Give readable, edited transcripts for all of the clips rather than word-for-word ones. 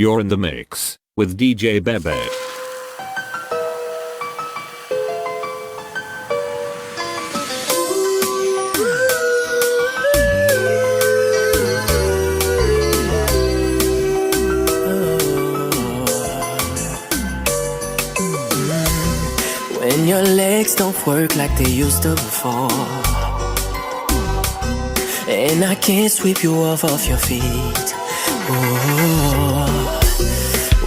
You're in the mix with DJ Bebe. When your legs don't work like they used to before, and I can't sweep you off your feet. Oh,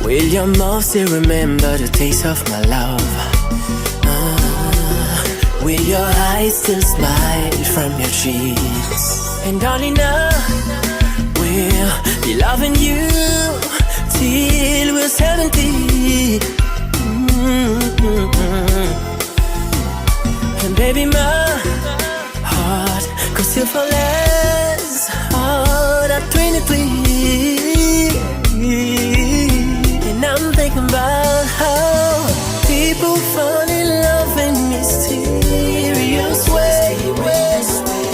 will your mouth still remember the taste of my love? Will your eyes still smile from your cheeks? And darling, I will be loving you till we're 70. And baby, my heart could still fall as hard at 23. And I'm thinking about how people fall in love in mysterious ways.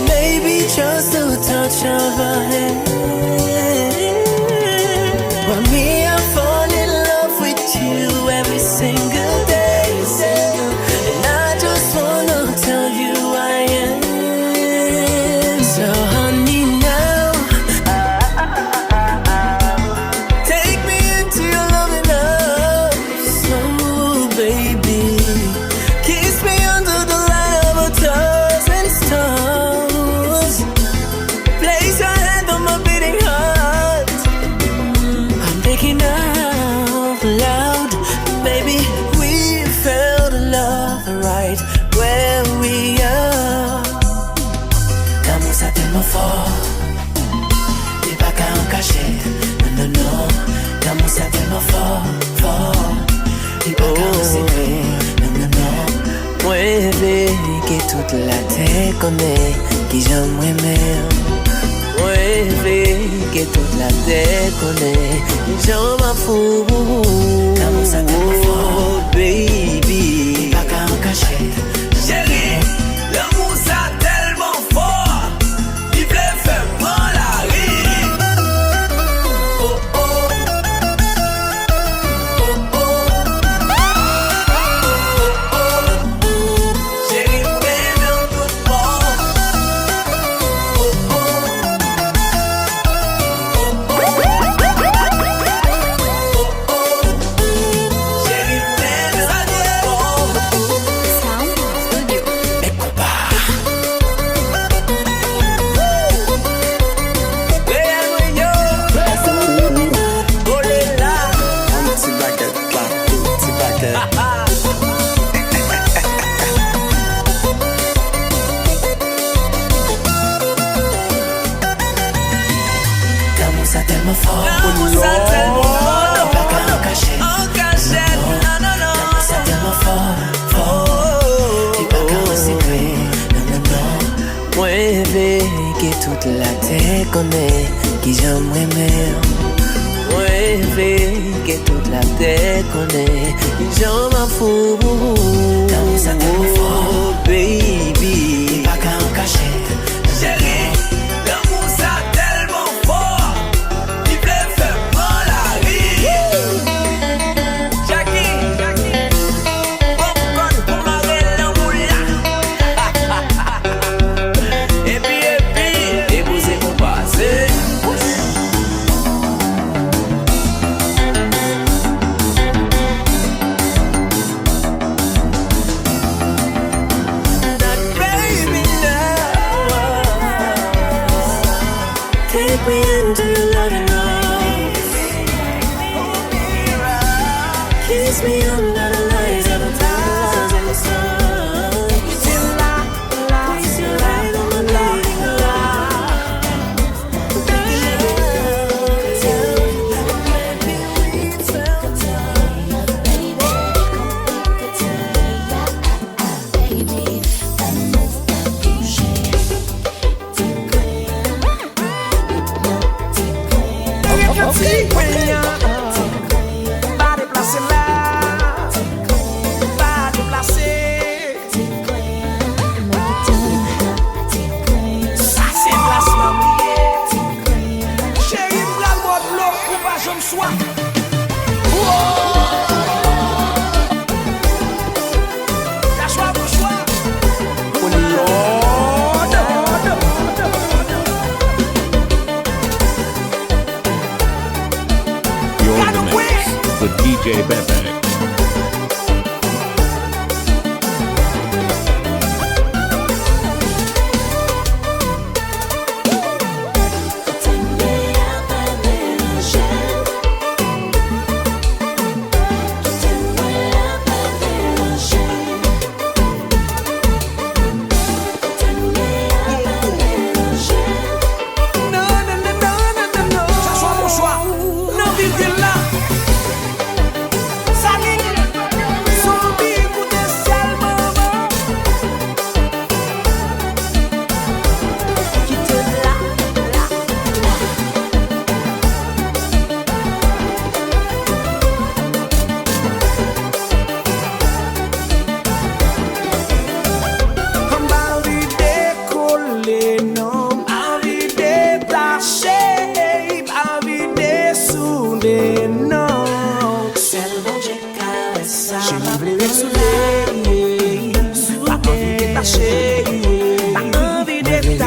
Maybe just a touch of a hand. But me, I fall in love with you every single day. And I just wanna tell you I am. So honey, now take me into your loving arms. So baby, kiss me under the light of a dozen stars. Place your hand on my beating heart. I'm thinking out loud, baby, we felt love right where we are. L'amour ça tellement fort, t'es pas qu'à en cacher. Non, non, non, l'amour ça tellement fort, fort, t'es pas qu'à en séparer. Non, non, non, moi que toute la terre connaît qui j'aime aimer. Moi que toute la terre connaît qui j'aime fou. L'amour ça tellement fort, baby, t'es pas qu'à en cacher. Chérie, l'amour ça tellement fort, il voulait faire prendre la rue. Oh oh, oh oh, oh oh, chérie, baby, on peut pas. Oh oh, oh oh, chérie, baby, ça vient Et Kompa. Petit baguette là, petit baguette. L'amour ça tellement fort, L'amour ça tellement fort, t'es pas qu'à en cacher. en cachette, non non non. L'amour ça tellement fort, fort, t'es pas qu'à en séparer. Non, non, non, moi que toute la terre connaît qui j'aime aimer. Moi que toute la terre connaît qui j'aime fou. L'amour ça tellement fort, baby, t'es pas qu'à en cacher. Chérie, l'amour ça tellement fort, il voulait faire prendre la rue. Jackie, popcorn pour marrer l'amour là. Et puis, épouser mon passé. That baby now, Take me into your loving arms. Kiss me under the lights of a thousand stars. Place your light on my bleeding heart. body placé là.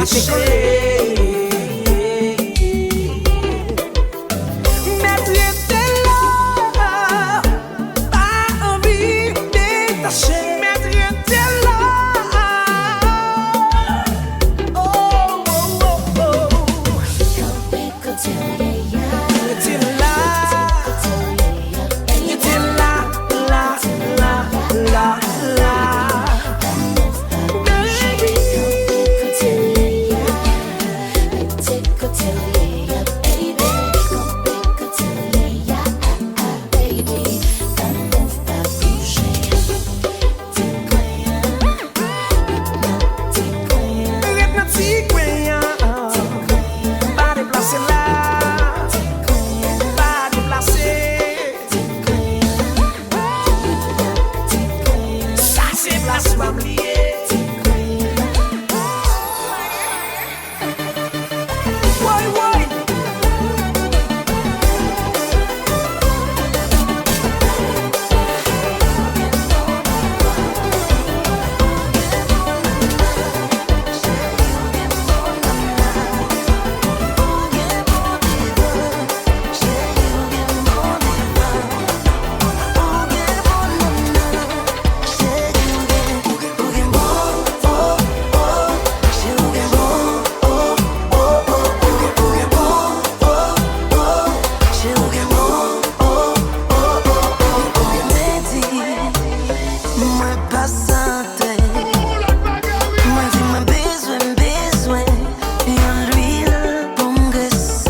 décoller. Mais tu étais là, pas envie de détacher. Mais tu étais là. Oh, oh, oh, oh. Tu étais là. Tu étais là, là, là, là, là.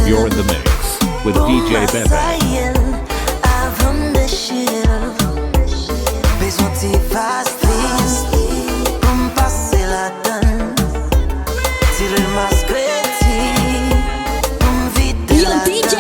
You're in the mix with DJ Bebe. Yo, DJ.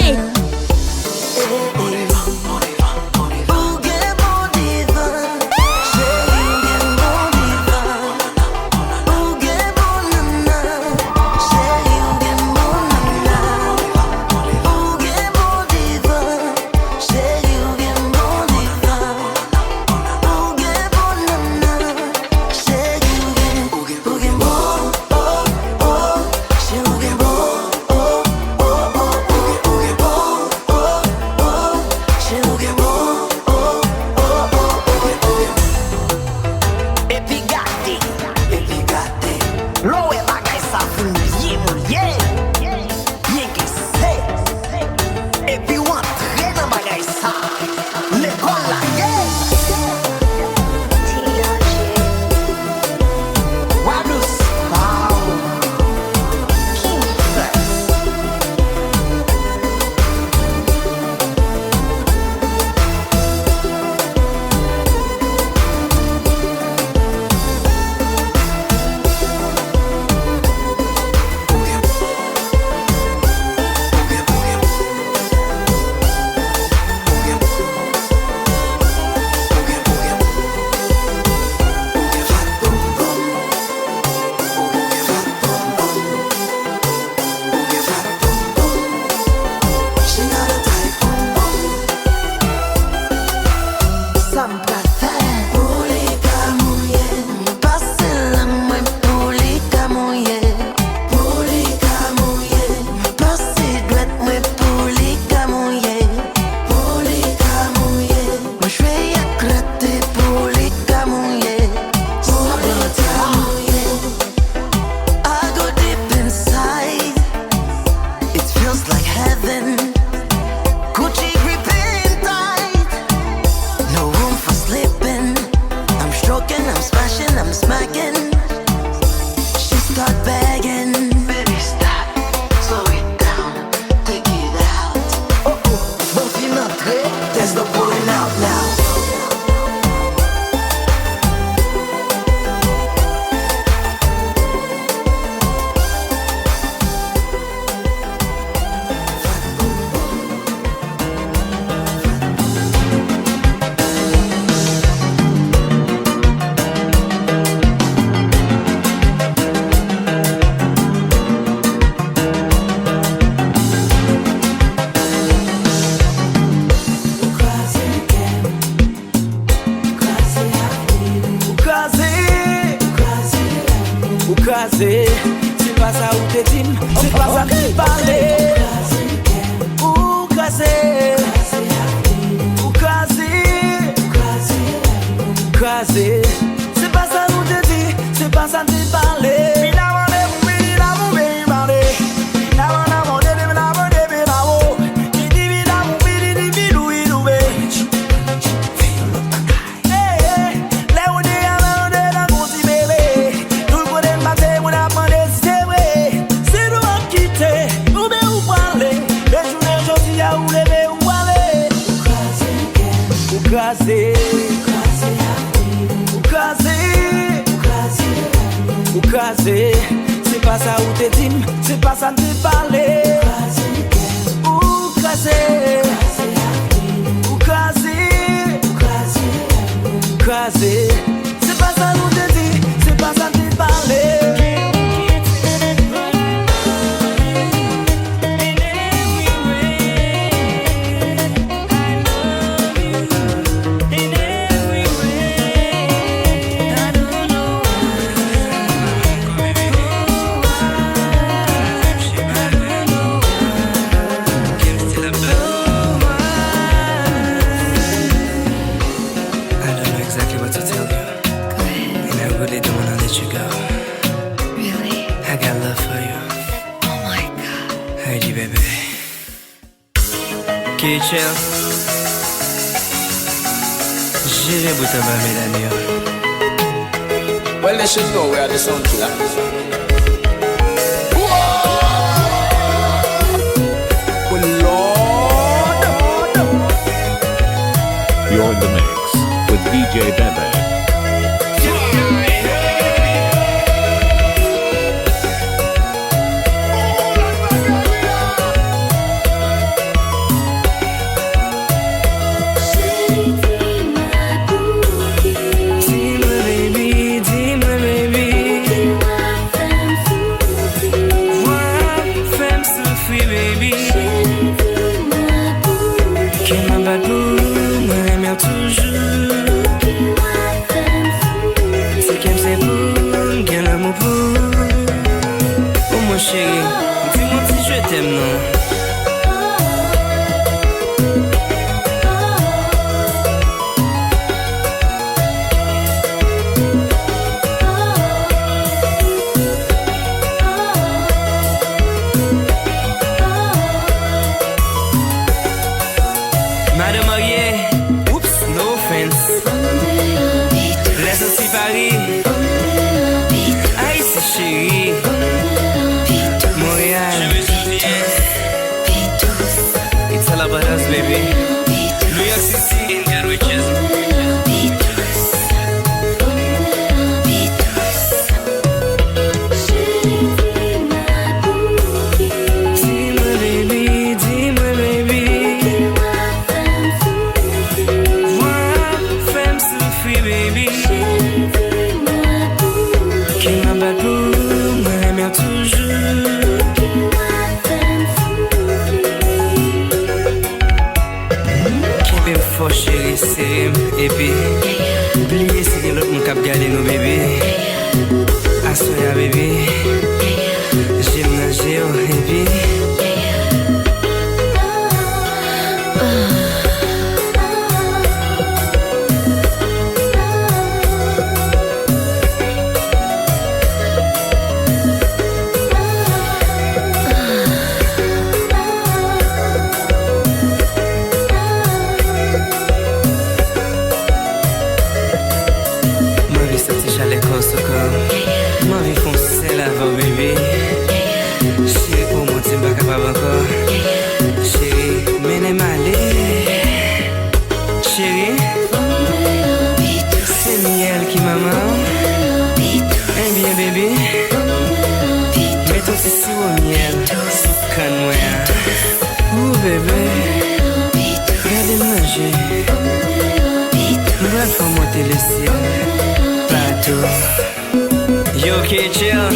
Ukaze, pas ça où t'es dit, c'est pas ça qui parlait. Ou casé, ou casé, casé. C'est pas ça où t'es dit, c'est pas ça qui parlait. C'est pas ça où t'es dit, c'est pas ça qui parlait. Ou casé, ou casé, casé. C'est pas ça où t'es dit, c'est pas ça qui parlait. Chill. J'irai bouton bas mesdames. Well, they should know we are the sound killer. Oh Lord. You're in the mix with DJ Bebe. Et puis, oubliez si c'est l'autre mon cap garder nos bébés. Assoya bébé, j'aime nager au rébé. You okay, chill?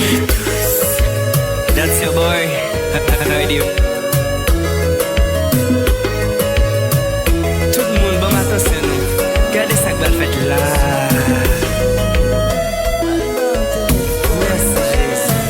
That's your boy. Radio. Tout le monde, bon attention. Regardez ça que va le faire là. Merci, Jésus.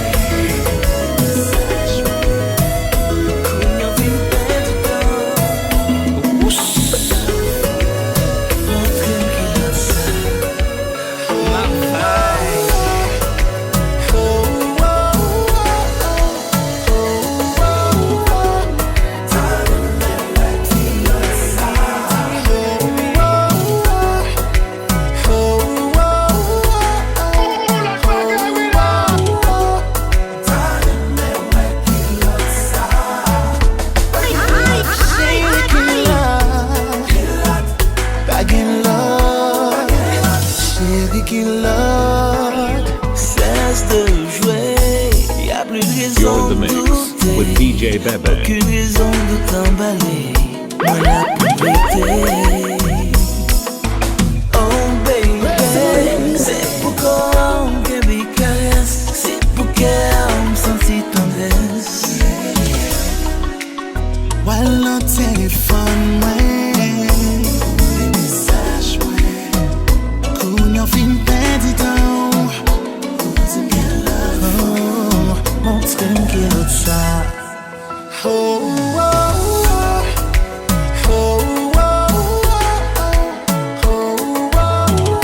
in the mix with DJ Bebe. Aucune raison de t'emballer, moi la compléter. Oh baby, c'est pourquoi on me caresse, c'est pourquoi on me sentit tendresse. While no téléphone, message, qu'on fin perdu temps. Montre-moi qui est l'autre ça. Oh, oh, oh, oh, oh, oh, oh,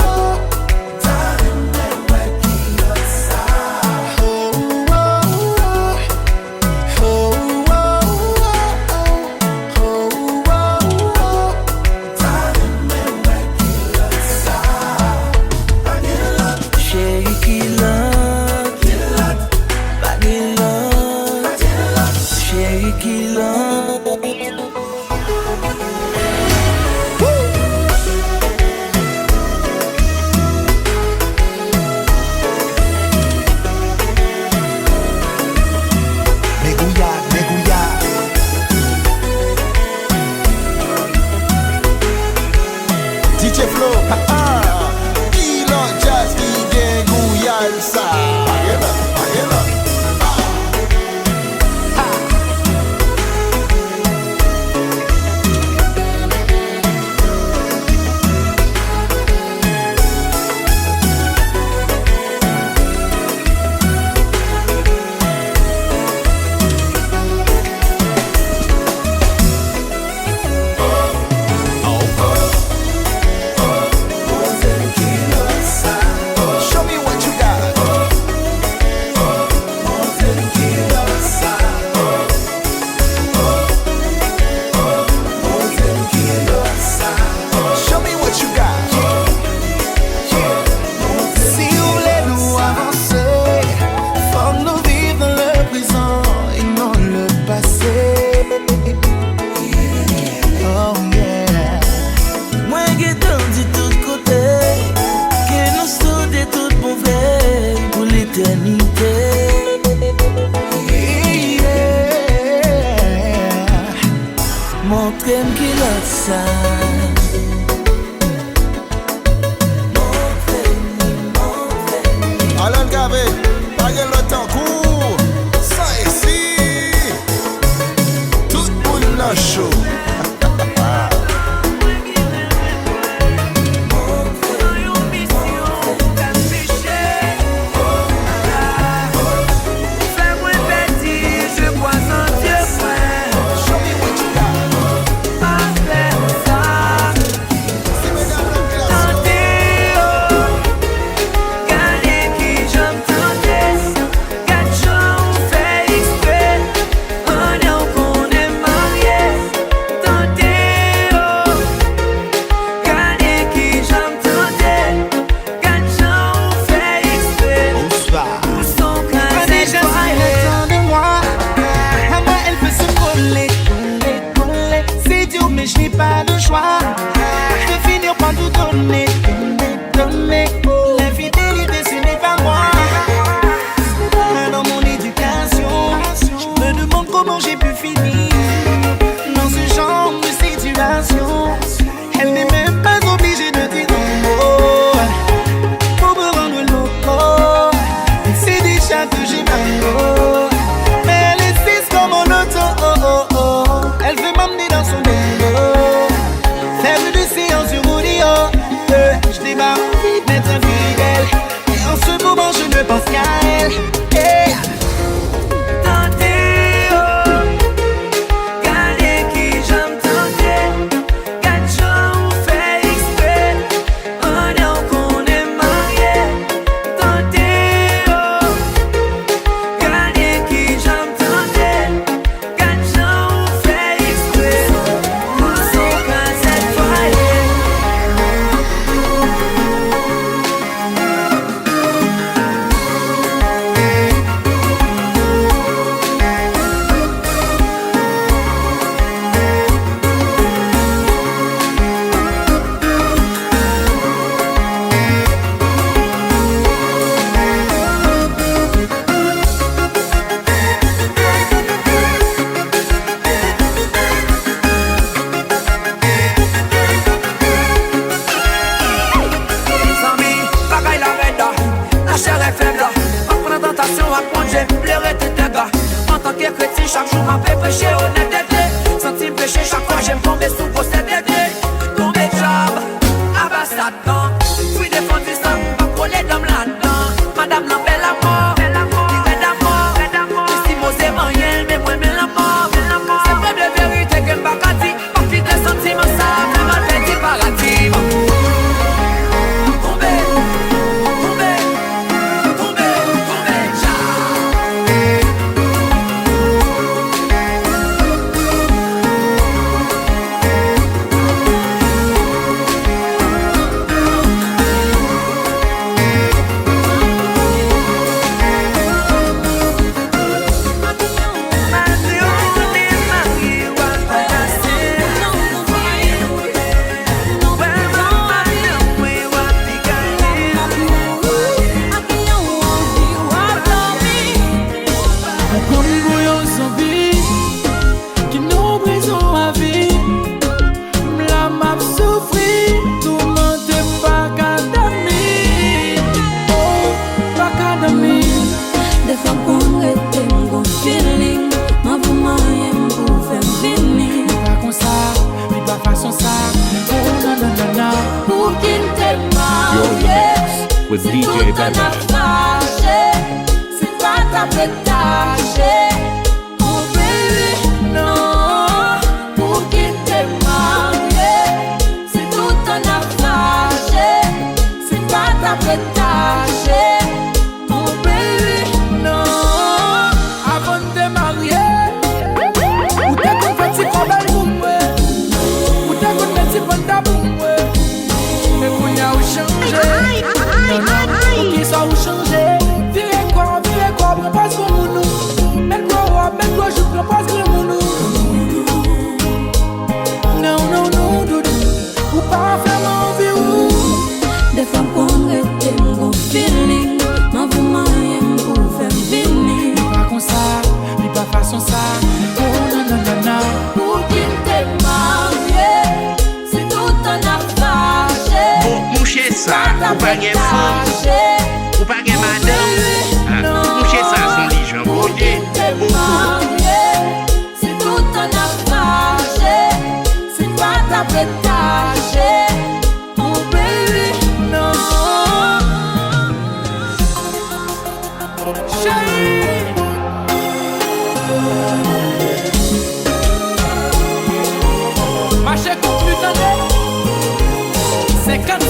oh. Darling, where qui l'autre ça. Oh, oh, oh, oh, oh, oh, oh. Darling, where qui l'autre ça. Chérie qui l'autre. DJ Flow, Kilo Jazz, DJ Gouyad, ça. Montre-moi qui l'autre ça. Alain Gavé, pas le temps court. Ça ici, tout le monde n'a chaud. Je n'ai pas de choix, je vais finir par tout donner, donner. L'infidélité ce n'est pas moi. Dans mon éducation, je me demande comment j'ai pu finir dans ce genre de situation. Elle n'est même pas obligée de dire non pour me rendre loco. C'est déjà que j'ai mal. Mais elle insiste comme mon auto. Elle veut m'emmener dans son dos. Faire de séances sur audio. Je n'ai pas envie d'être infidèle. Et en ce moment je ne pense qu'à elle. Yeah. est faible. Pas prendre tentation à prendre, j'ai pleuré tout tes gars. En tant que chrétien, chaque jour m'a fait pécher honnêteté. Senti péché chaque fois, j'aime tomber sous vos CDD. Tomber job, abat Satan. Puis défendu ça, pas coller dans là-dedans. Madame la belle à mort, tiré d'amour. Ici, moi c'est moyen, mais moi, mais la mort. C'est vrai de vérité que m'bakati. Pas fit de sentiments, ça, mais mal fait du paradis. With DJ Bebe. C'est pas ta pétage. Oh baby, non. Pour qui t'es marié, c'est tout un naufrage. C'est pas ta pétage. Oh baby, non. Avant de te marier, ou t'es qu'on fait si qu'on belle pour moi, ou t'es qu'on fait si qu'on t'a pour moi. Mais qu'on y a changé. Ok, ça ou changer. Viens quoi, prends pas ce qu'on nous. Mets-toi, je prends pas ce qu'on nous. Non, doudou. Ou pas faire l'envie. Des fois qu'on reste mon feeling. Ma vous m'aime pour faire venir. Pas comme ça, mais pas façon ça. Oh non. Pour qui t'es marié, c'est tout un naufrage. Moucher ça, ou pas gen femme, ou pas gen madame. Moucher ça, son lit, j'en bouge. C'est tout un naufrage. C'est pas ta pétage. Oh baby, non. Chérie, ma chère conclue d'année 50.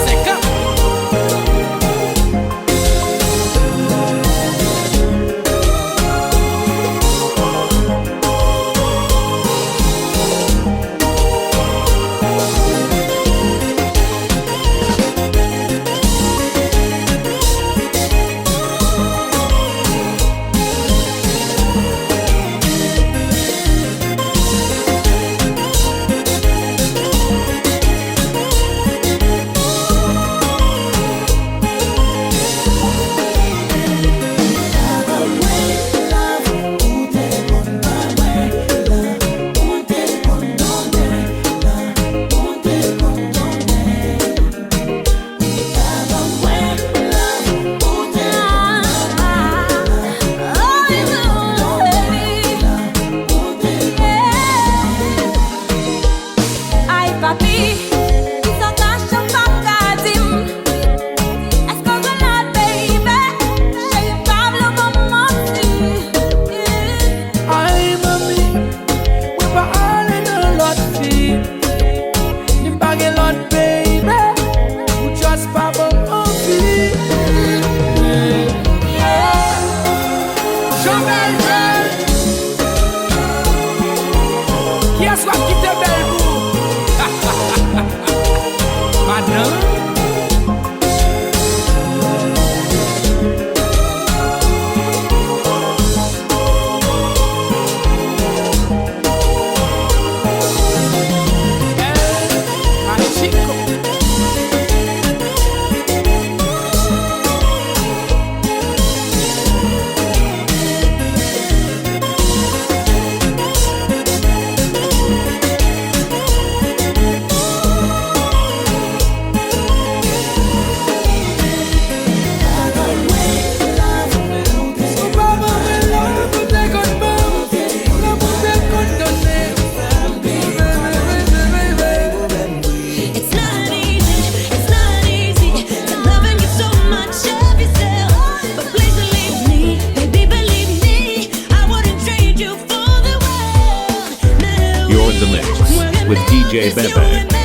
with DJ Bebe.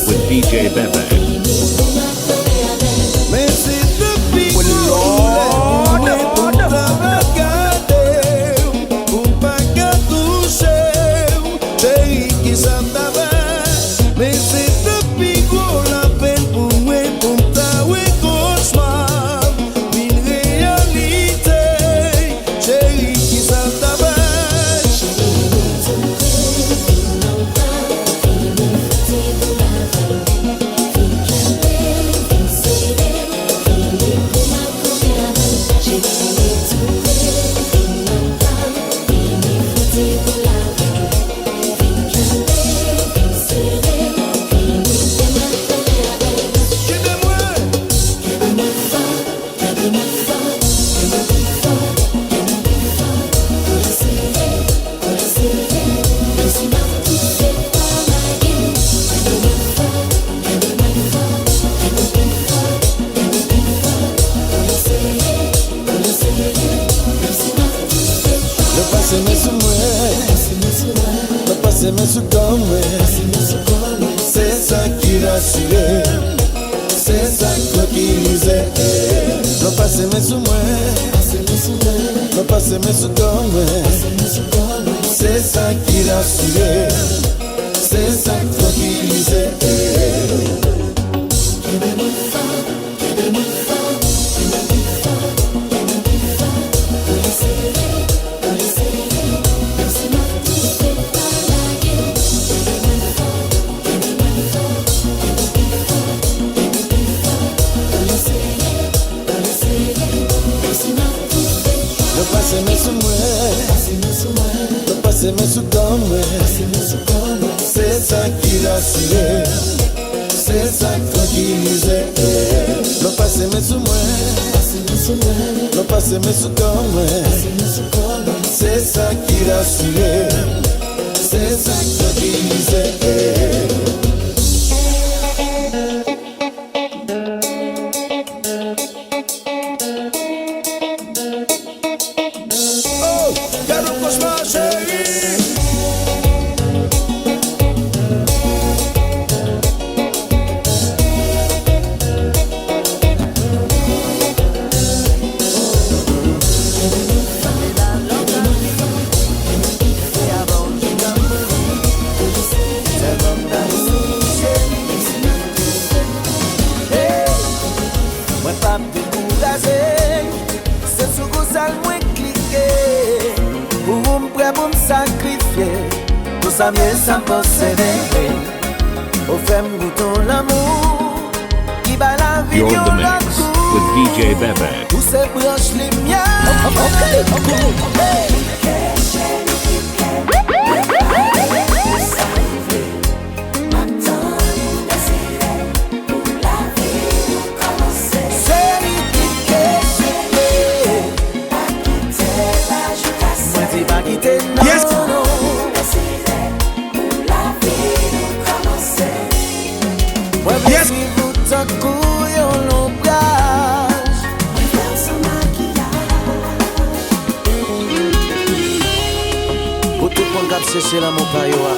with DJ Bebe. Mais c'est depuis qu'on l'a pour la regarder, pour pas qu'à toucher, chérie qui s'en t'avait. Mais c'est depuis qu'on l'a peine pour moi, pour t'avoir cauchemar, une réalité, chérie qui s'en t'avait. C'est ça qui rassurait, c'est ça qui tranquillisait. Non pas s'aimer sous moi, non pas s'aimer sous comme moi. C'est ça qui rassurait, c'est ça qui tranquillisait. C'est ça qui rassurait, c'est ça qui tranquillisait. Non pas s'aimer sous moi, non pas s'aimer sous comme moi. C'est ça qui rassurait, c'est ça qui tranquillisait. Sans posséder, au femme bouton l'amour qui bat la vie. You're in the mix with DJ Bebe. Tous ces branches les miens. Yes. C'est la mon payoa,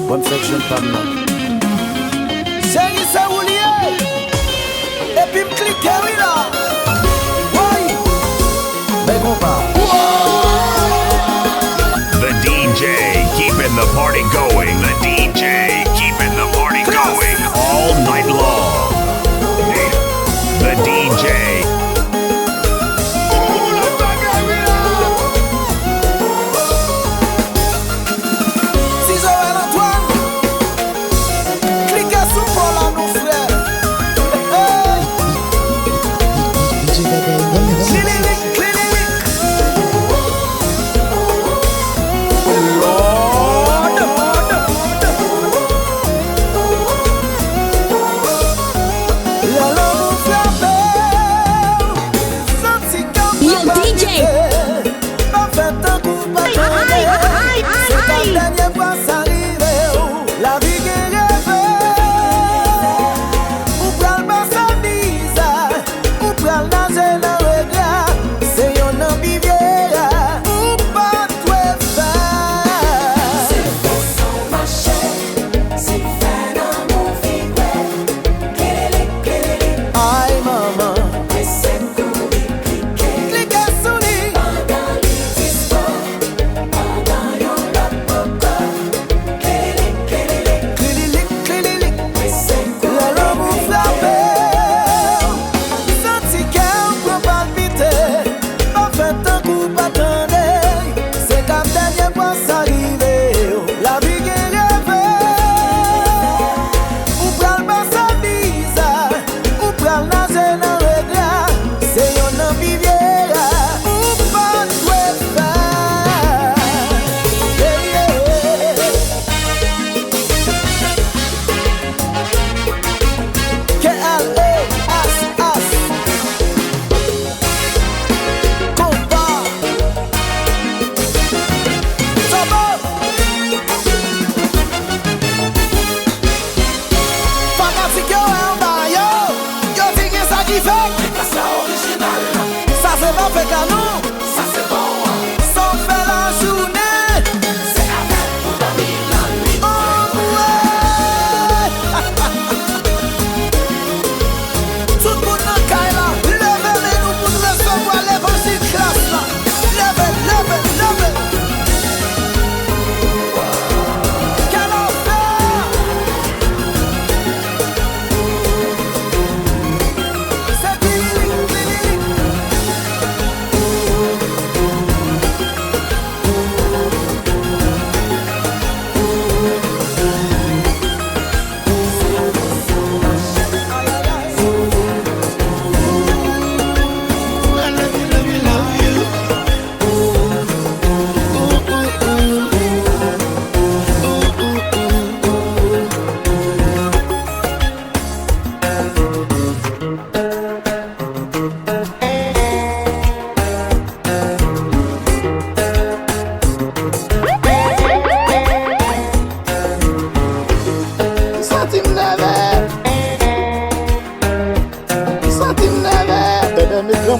moi me fait que je ne parle pas. C'est ça ou lié, et puis me cliquer oui là. Oui, mais Kompa. The DJ keeping the party going. The DJ keeping the party going all night long. The DJ. Lord,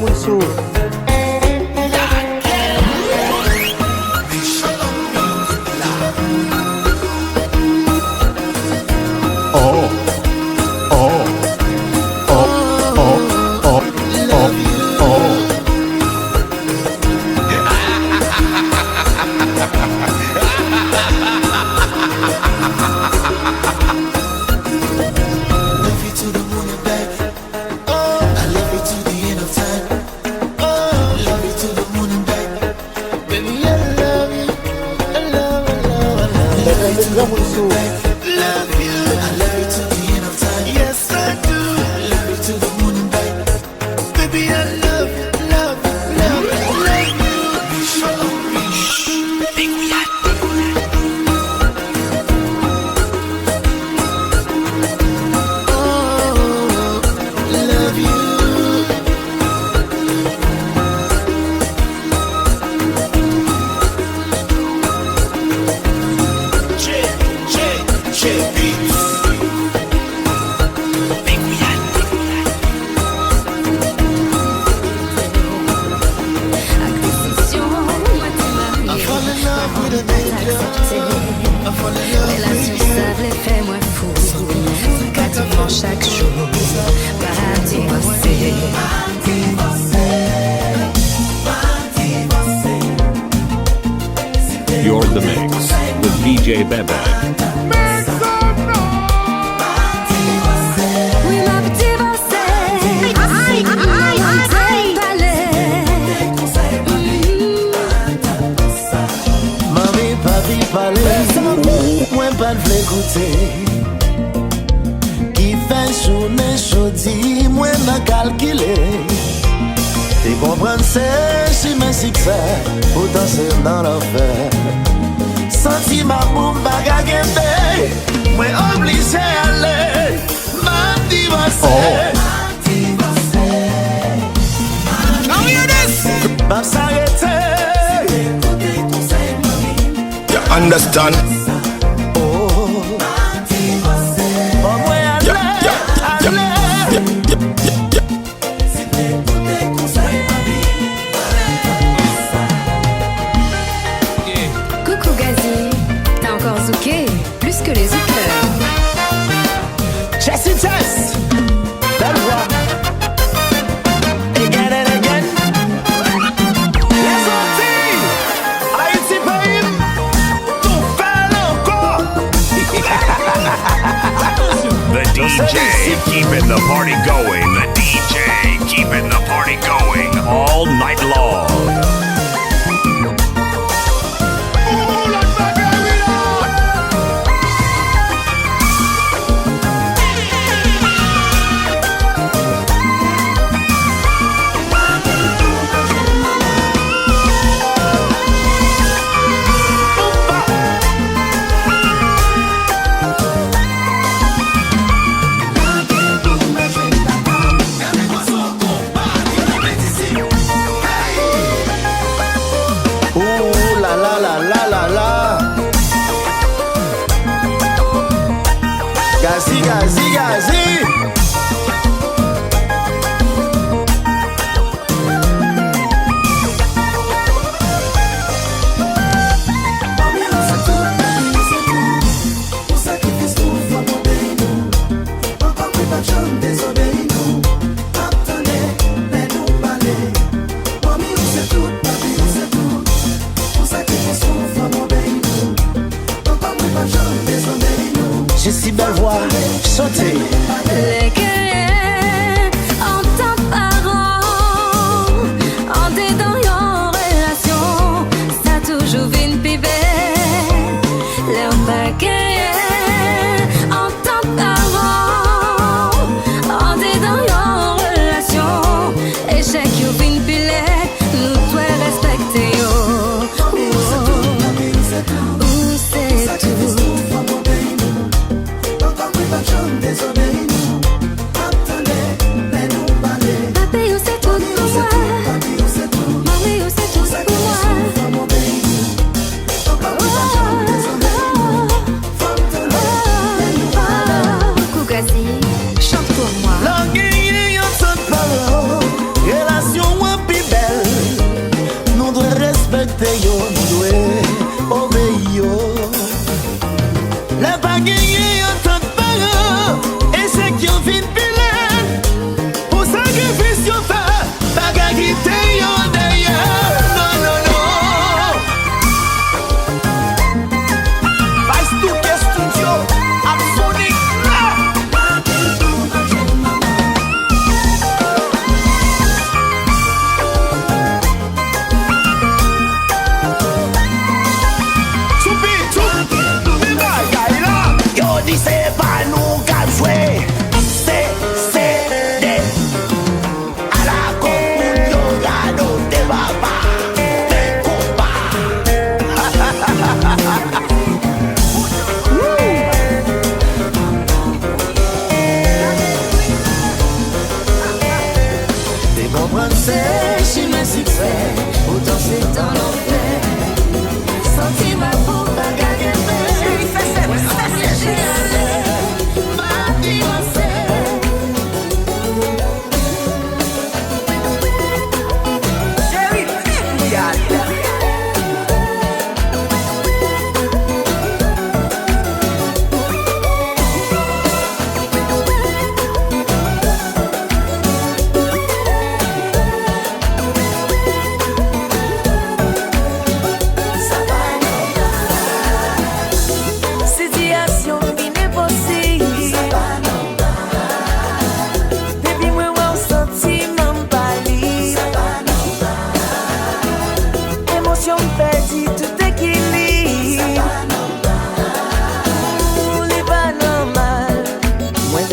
moun sou. You're in the mix with DJ Bebe. Mwen pa vle koute Ki fè jounen chodi Mwen na kalkile Te kompran se si men si kfe Poutan se nan l'enfer Santi ma pou baga gembe Mwen oblige ale Mwen divose Now hear this Mwen s'arrete You understand? Coucou Gazi, t'as encore zouké, plus que les zoukeurs. Jesse Jess, belle voix. Again and again. Les Antilles, Haïti pays, tout fait encore. The DJ keeping the party going. The DJ keeping the party going all night long. Gazi, gazi, gazi. J'ai si belle voix, chanter. Les guerriers en temps parent, en dédant en relation, ça toujours vine pibé. Les guerriers en temps parent, en dédant en relation, échec you vine pilé, nous doit respecter yo. Où c'est tout. Papi, c'est tout pour moi. Mami, c'est tout pour moi.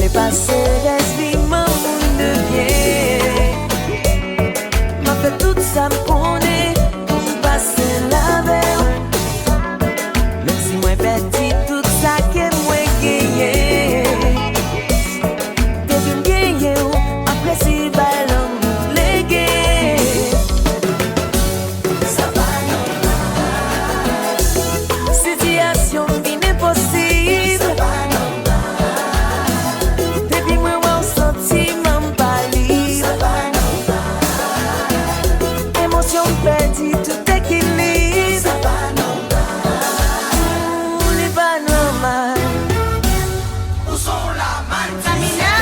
les passer, reste mon de bien. M'a fait tout ça, m'connait, pour passer la veille. Même si moi petit, tout ça que moi gagné. Devine gagné ou après si ballon légué. Ça va normal. Situation bien impossible. Ça va normal. Depuis moi on sentiment pas libre. Ça va normal. Émotion perdue, tout équilibre. Ça va normal. C'est pas normal. Où sont la mantamina?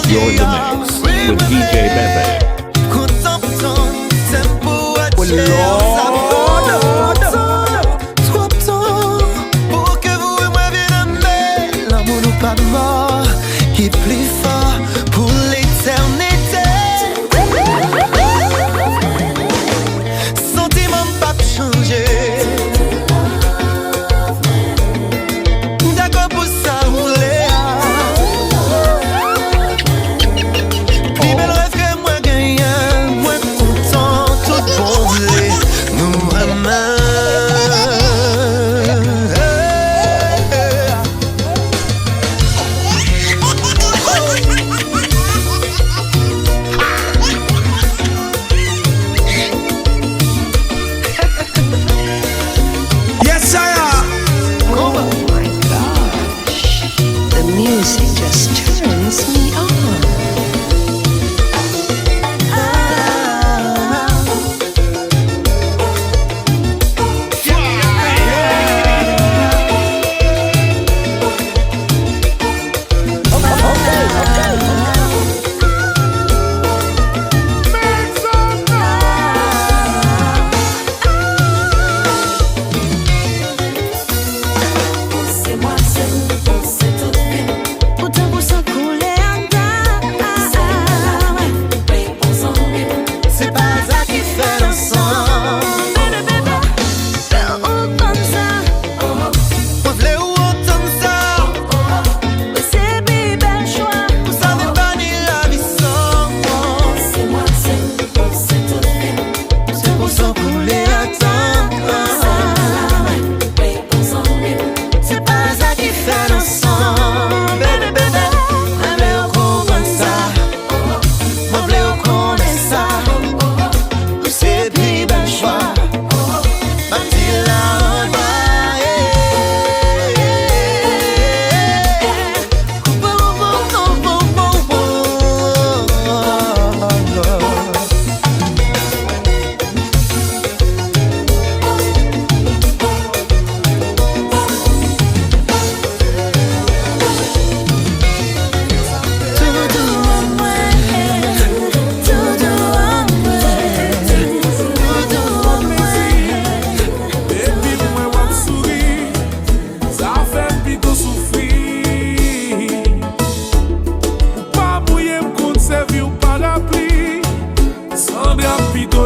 You're in the mix with DJ Bebe. Trop tôt pour que vous et moi viennent. L'amour nous pas mort, qui est plus fort pour l'éternité. Sentiment pas changer. D'accord pour ça, vous voulez. Plus belle rêve que moi gagnant, moi content, tout bon Dieu. Nous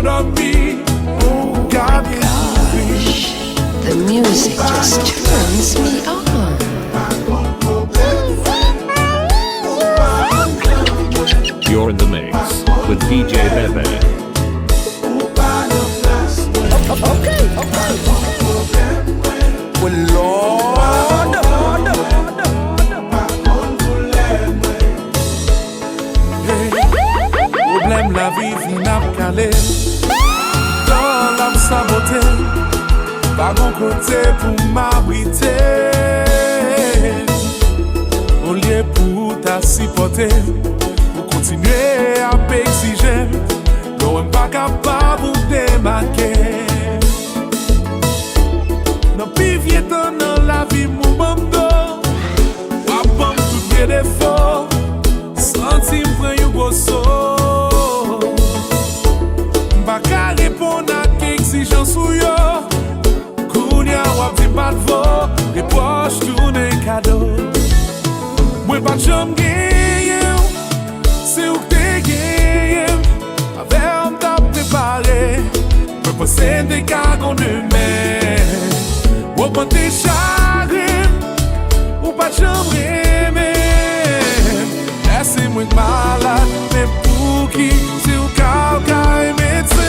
dormir. The music just turns me on. You're in the mix with DJ Bebe. Okay. Well, Lord. Problème la vie vient à caler. Dans l'âme sabotée. Pas bon côté pour m'abriter. Au lieu pour t'assipoter. Pour continuer à m'exiger. Non, pas capable de démarquer. Non, plus vieux dans la vie, mon bando. Pas bon, tout les défauts. Sentim prend un gros saut. Pas qu'à répondre à l'exigence ou yo. Kounia wap di pas de veau. Les poches tournent cadeau. Moi pas de jambe gagne. C'est où t'es gagne. Avec un t'a préparé. Me possède des cargons de mer. Ou pas tes chagrins. Ou pas de jambe aimer. Laissez-moi malade. Mais pour qui c'est au cas et médecin.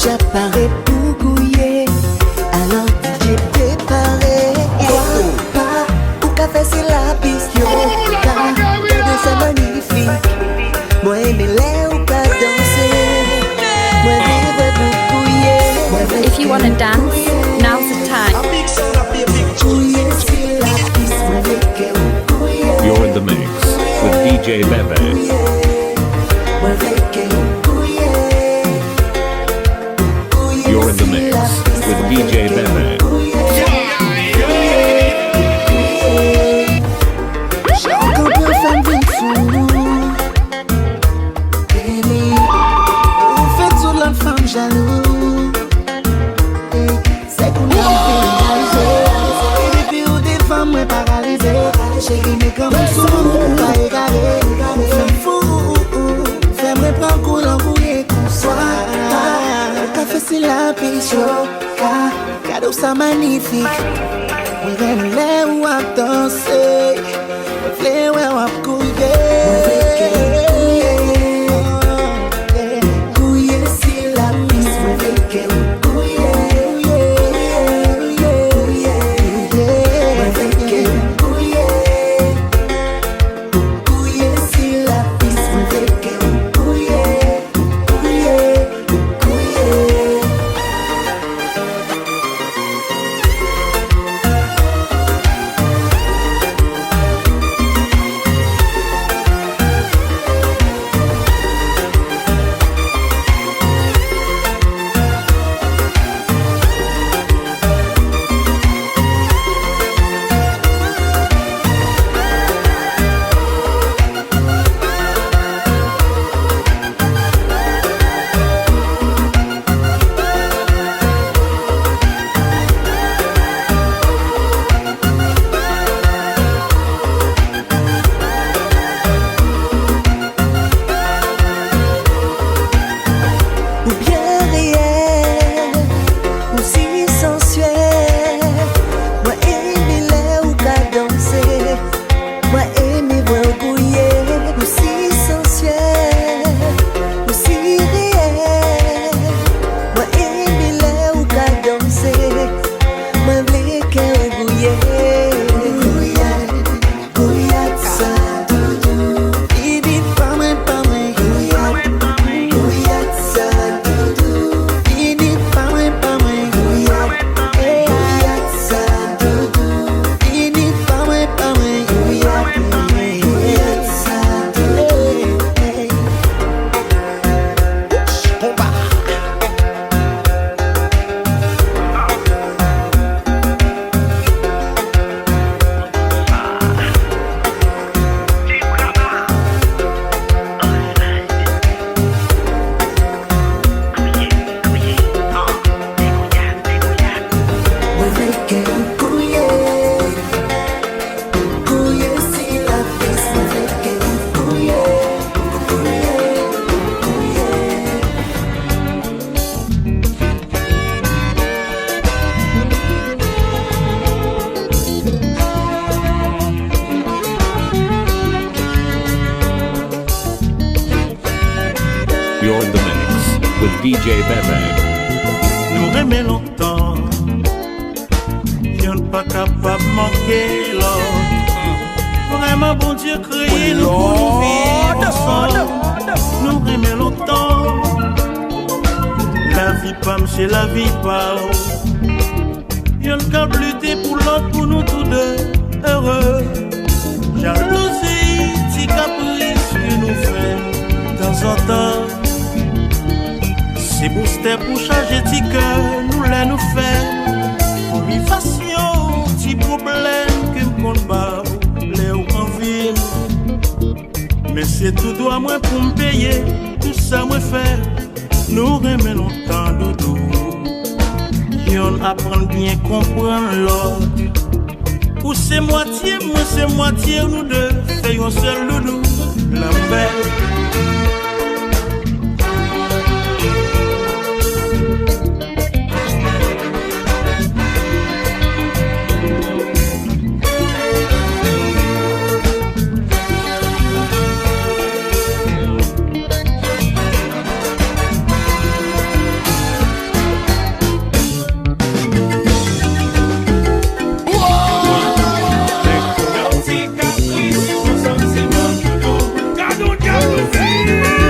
J'apparais pour Gouyad. Alors j'ai préparé. Pas ou café c'est la piste. De ça magnifique. Moi aimer les ou qu'à danser. Moi vivre pour Gouyad. If you want to dance, now's the time. You're in the mix with DJ Bebe. You're in the mix with DJ Bebe. Cadeau ça magnifique. Oui, là où à danser. Oui, là où à couiller. Couiller si la piste. Oui, You're in the mix with DJ Bebe. Nous aimons longtemps, y'en pas capable de manquer l'autre. Vraiment bon Dieu créé nous pour nous vivre ensemble. Nous aimons longtemps, la vie pas c'est la vie pas. Y'en cap lutter pour l'autre pour nous tous deux heureux. Jalousie, petit caprice que nous faisons de temps en temps. C'est booster pour changer petit cœur, nous les nous faire. Vivation, petit problème que me compte pas, les ou en ville. Mais c'est tout droit moi pour me payer, tout ça moi faire. Nous remet longtemps doudou. Y'en apprend bien comprendre l'autre. Ou c'est moitié, moi c'est moitié, nous deux, faisons seul doudou, la belle. Caprice,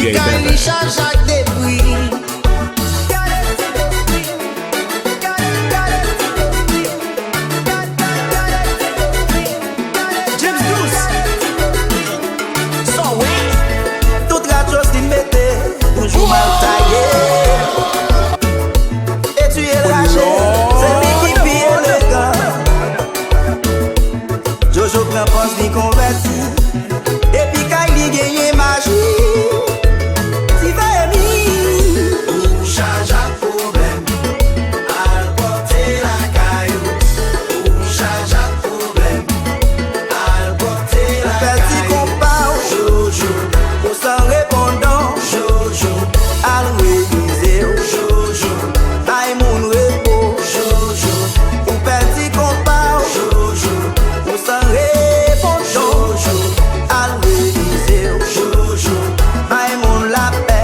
DJ Bebe. Jojo prend poste bien converti. Et puis quand il gagne magie, si va aimer. Ou chaja problème, al porter la caillou. Ou chaja problème, al porter la caillou. Petit compa, Jojo, pour s'en répondant, Jojo, al réviser, Jojo, aïe mon repos, Jojo, ou petit compa, Jojo, pour s'en répondant, Jojo, al réviser, Jojo, aïe mon la paix.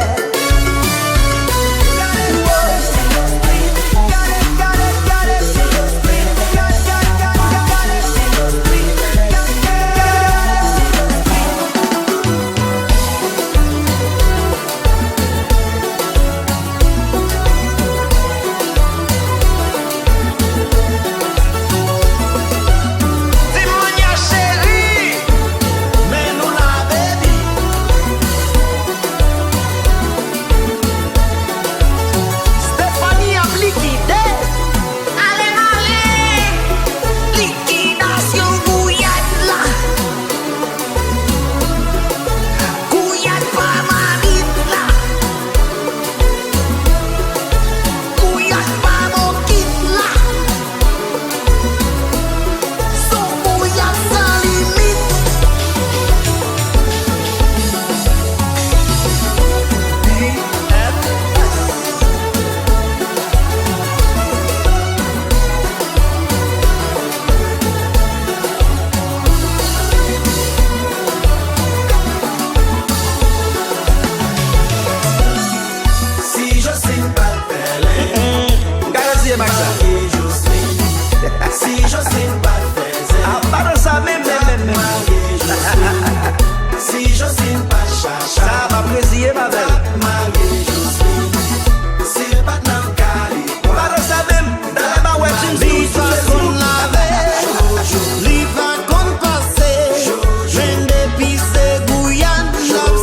Timonia chérie, mais nous la baby. Stéphanie a liquidé. Allez, allez, liquidation Gouyad là. Gouyad pas ma vite là. Gouyad pas mon kit là. Son Gouyad sans limite. Si je signe pas de pelle, garantie Maxa. Si je signe pas de pelle, pas dans ça même. Si je signe pas de chacha, ça va apprécier ma belle. Si pas dans le cali, pas dans ça même. Dans la barouette, tu me dis, tu sais qu'on l'avait. Liva qu'on passait, j'aime depuis c'est Gouyad,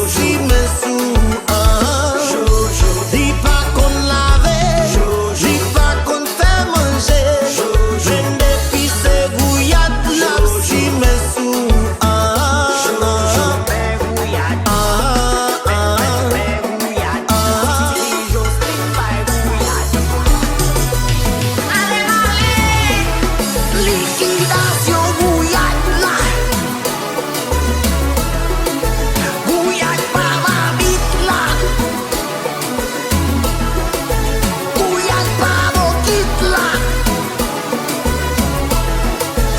si me sous. Dis pas qu'on l'avait, dis pas qu'on fait manger. J'aime depuis c'est Gouyad, si me sous. Liquidation Gouyad là. Gouyad pas ma bite là. Gouyad pas mon kit là.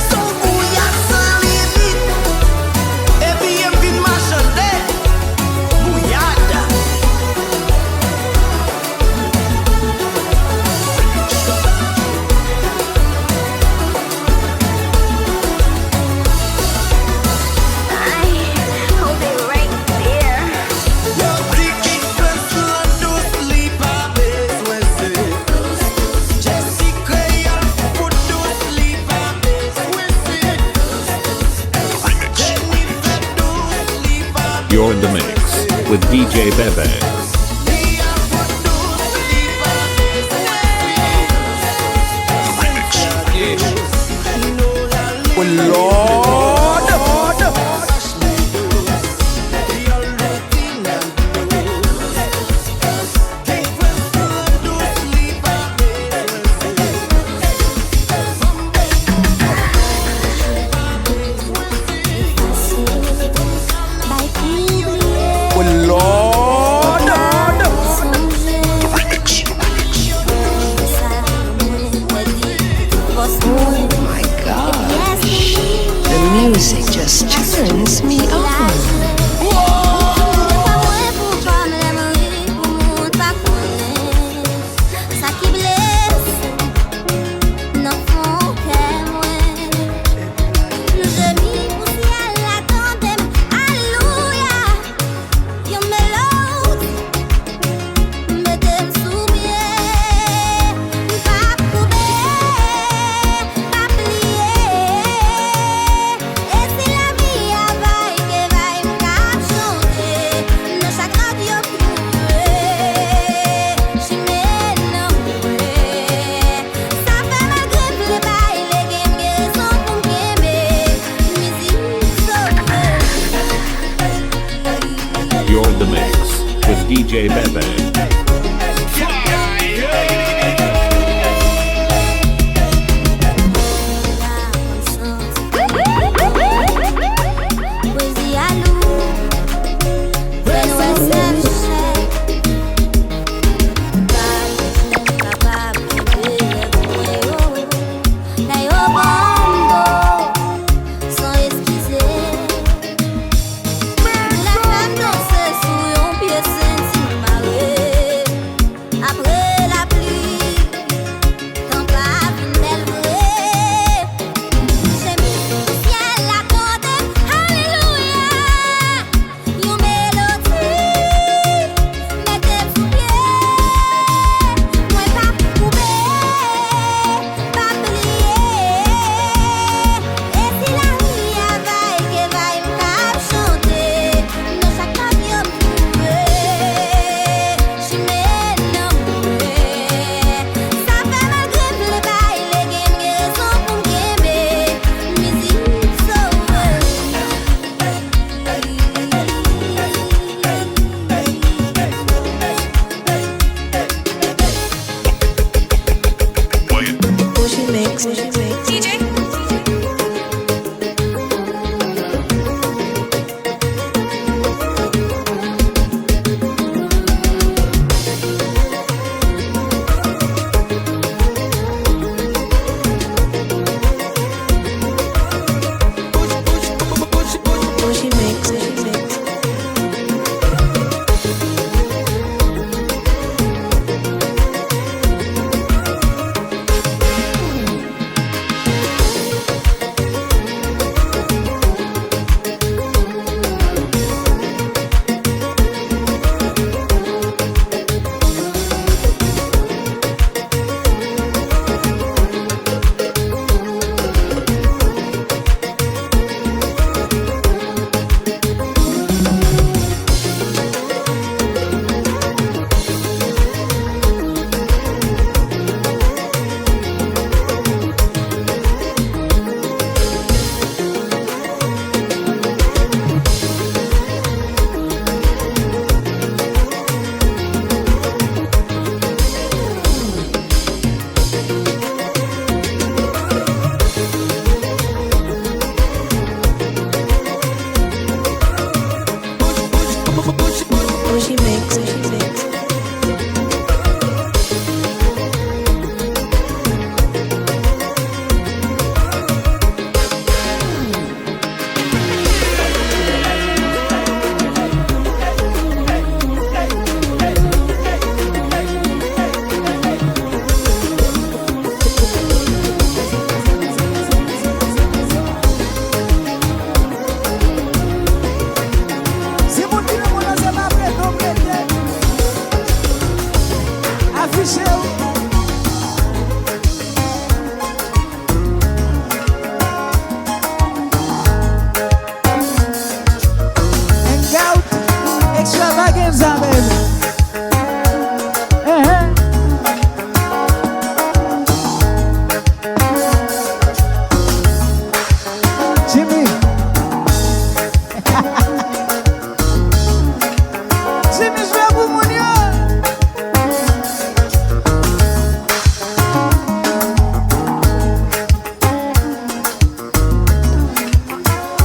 Son Gouyad sans limite. Et puis il vient marchander. Gouyad. Hold it right there. You're in the mix with DJ Bebe. Oh my gosh. The music just turns me on. Alléluia, your melody. DJ Bebe.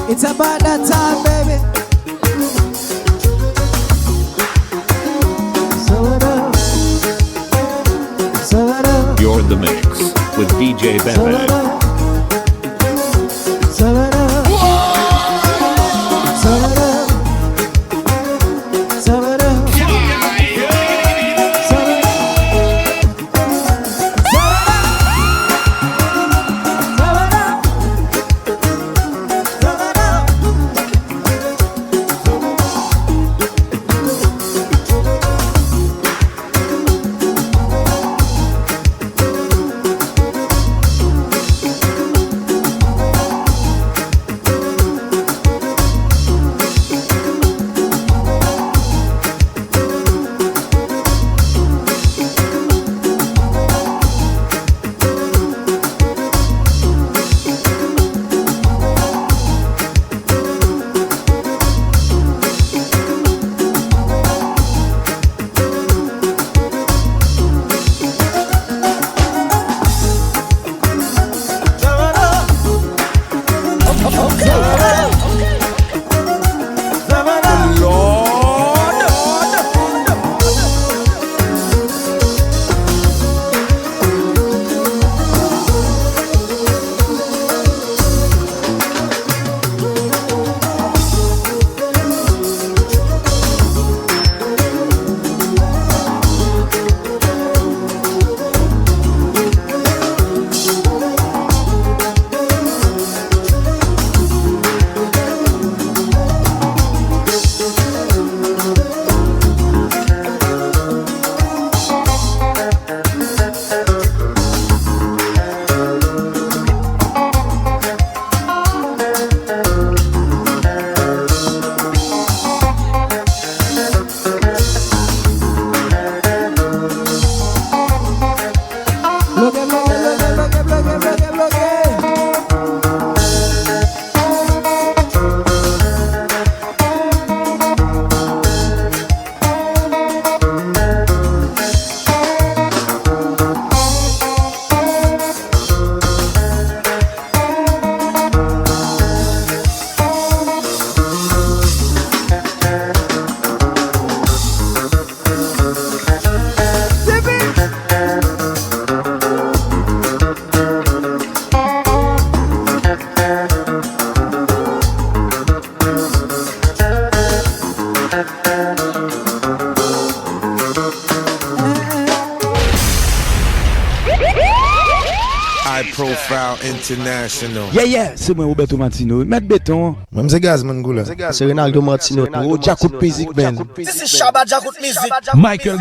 It's about that time, baby. You're in the mix with DJ Bebe. Vol.5 International. Yeah, c'est moi Roberto Martino. Mettre béton. Même c'est Gazman Goula. C'est Ronaldo Martino. Jacob Music Band. This is Shabba Jacob Music. Michael